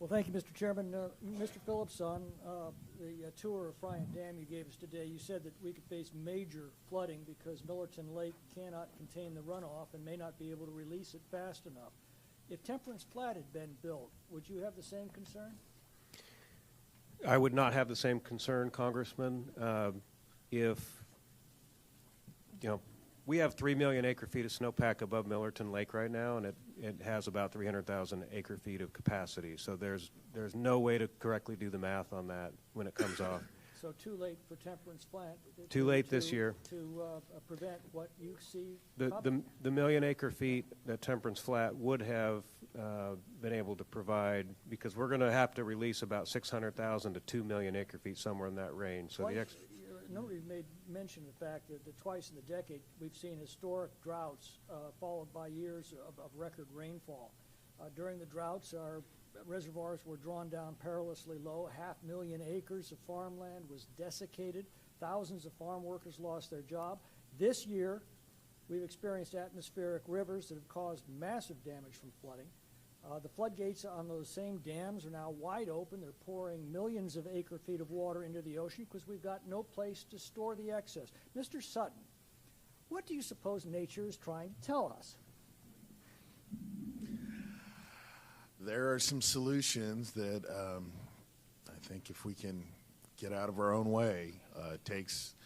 Well, thank you, Mr. Chairman. Mr. Phillips, on the tour of Friant Dam you gave us today, you said that we could face major flooding because Millerton Lake cannot contain the runoff and may not be able to release it fast enough. If Temperance Flat had been built, would you have the same concern? I would not have the same concern, Congressman. If, you know, we have 3 million acre-feet of snowpack above Millerton Lake right now, and it has about 300,000 acre-feet of capacity. So there's no way to correctly do the math on that when it comes off. So too late for Temperance Flat. Too late this year. To prevent what you see. The million acre-feet that Temperance Flat would have been able to provide, because we're going to have to release about 600,000 to 2 million acre-feet, somewhere in that range. So Nobody made mention of the fact that twice in the decade we've seen historic droughts followed by years of record rainfall. During the droughts, our reservoirs were drawn down perilously low. 500,000 acres of farmland was desiccated. Thousands of farm workers lost their job. This year, we've experienced atmospheric rivers that have caused massive damage from flooding. The floodgates on those same dams are now wide open. They're pouring millions of acre-feet of water into the ocean because we've got no place to store the excess. Mr. Sutton, what do you suppose nature is trying to tell us? There are some solutions that I think if we can get out of our own way, it takes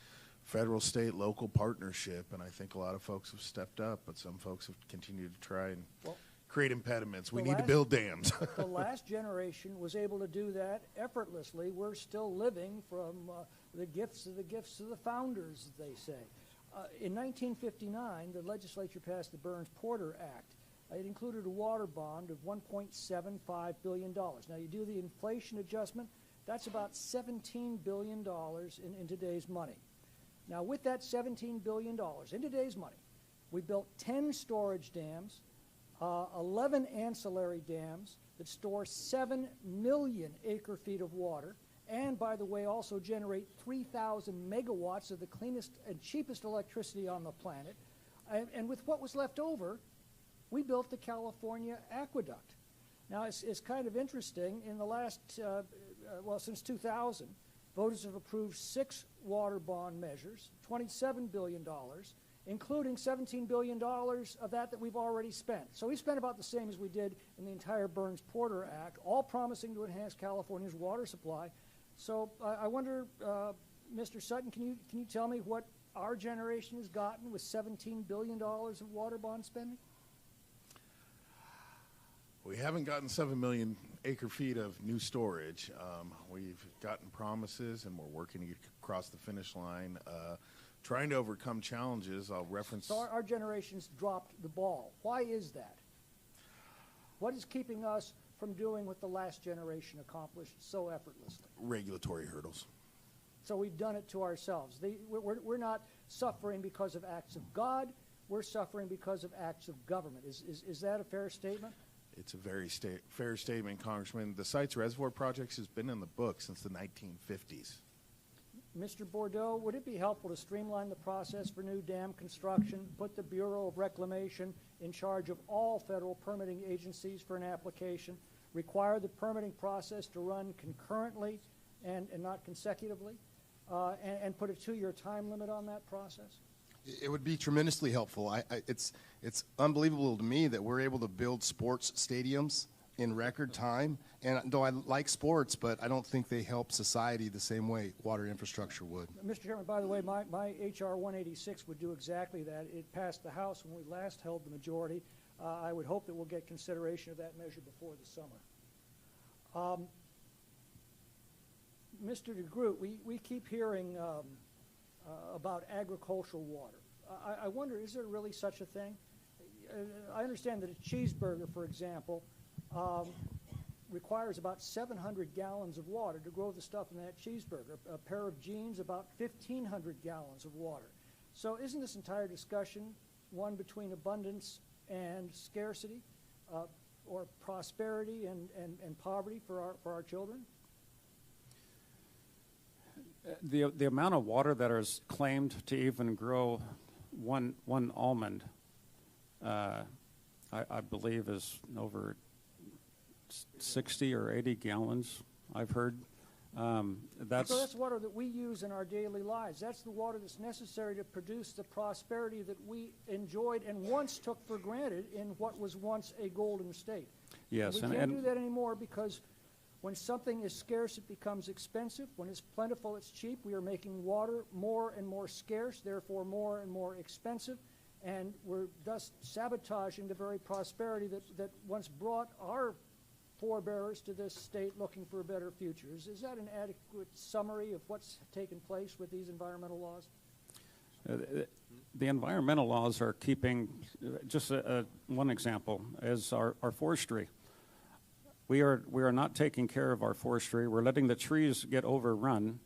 federal, state, local partnership, and I think a lot of folks have stepped up, but some folks have continued to try and create impediments. We need to build dams. The last generation was able to do that effortlessly. We're still living from the gifts of the founders, they say. In 1959, the legislature passed the Burns-Porter Act. It included a water bond of $1.75 billion. Now, you do the inflation adjustment, that's about $17 billion in today's money. Now, with that $17 billion in today's money, we built 10 storage dams, 11 ancillary dams that store 7 million acre-feet of water, and, by the way, also generate 3,000 megawatts of the cleanest and cheapest electricity on the planet. And with what was left over, we built the California Aqueduct. Now, it's kind of interesting. In the last, since 2000, voters have approved 6 water bond measures, $27 billion, including $17 billion of that we've already spent. So we spent about the same as we did in the entire Burns-Porter Act, all promising to enhance California's water supply. So I wonder, Mr. Sutton, can you tell me what our generation has gotten with $17 billion of water bond spending? We haven't gotten 7 million acre-feet of new storage. We've gotten promises, and we're working to get across the finish line. Trying to overcome challenges, I'll reference... So our generation's dropped the ball. Why is that? What is keeping us from doing what the last generation accomplished so effortlessly? Regulatory hurdles. So we've done it to ourselves. We're not suffering because of acts of God. We're suffering because of acts of government. Is that a fair statement? It's a very fair statement, Congressman. The Sites Reservoir Project has been in the book since the 1950s. Mr. Bordeaux, would it be helpful to streamline the process for new dam construction, put the Bureau of Reclamation in charge of all federal permitting agencies for an application, require the permitting process to run concurrently and not consecutively, and put a 2-year time limit on that process? It would be tremendously helpful. It's unbelievable to me that we're able to build sports stadiums in record time. And though I like sports, but I don't think they help society the same way water infrastructure would. Mr. Chairman, by the way, my H.R. 186 would do exactly that. It passed the House when we last held the majority. I would hope that we'll get consideration of that measure before the summer. Mr. DeGroot, we keep hearing about agricultural water. I wonder, is there really such a thing? I understand that a cheeseburger, for example, requires about 700 gallons of water to grow the stuff in that cheeseburger. A pair of jeans, about 1,500 gallons of water. So isn't this entire discussion one between abundance and scarcity, or prosperity and poverty for our children? The amount of water that is claimed to even grow one almond, I believe, is over 60 or 80 gallons, I've heard. So that's water that we use in our daily lives. That's the water that's necessary to produce the prosperity that we enjoyed and once took for granted in what was once a golden state. Yes, We can't do that anymore because when something is scarce, it becomes expensive. When it's plentiful, it's cheap. We are making water more and more scarce, therefore more and more expensive, and we're thus sabotaging the very prosperity that once brought our forebearers to this state looking for a better future. Is that an adequate summary of what's taken place with these environmental laws? The environmental laws are keeping, just one example, is our forestry. We are not taking care of our forestry. We're letting the trees get overrun.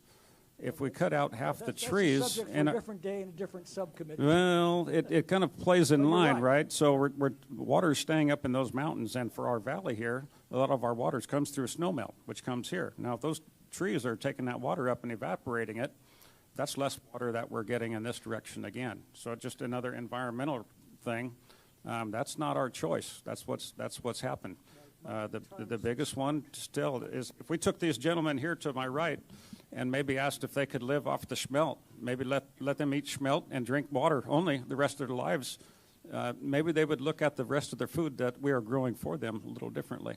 If we cut out half the trees, that's a subject for a different day and a different subcommittee. well, it kind of plays in But you're line, right. right? So water's staying up in those mountains, and for our valley here, a lot of our water comes through snowmelt, which comes here. Now, if those trees are taking that water up and evaporating it, that's less water that we're getting in this direction again. So just another environmental thing. That's not our choice. That's what's happened. The biggest one still is if we took these gentlemen here to my right and maybe asked if they could live off the schmelt, maybe let them eat schmelt and drink water only the rest of their lives, maybe they would look at the rest of their food that we are growing for them a little differently.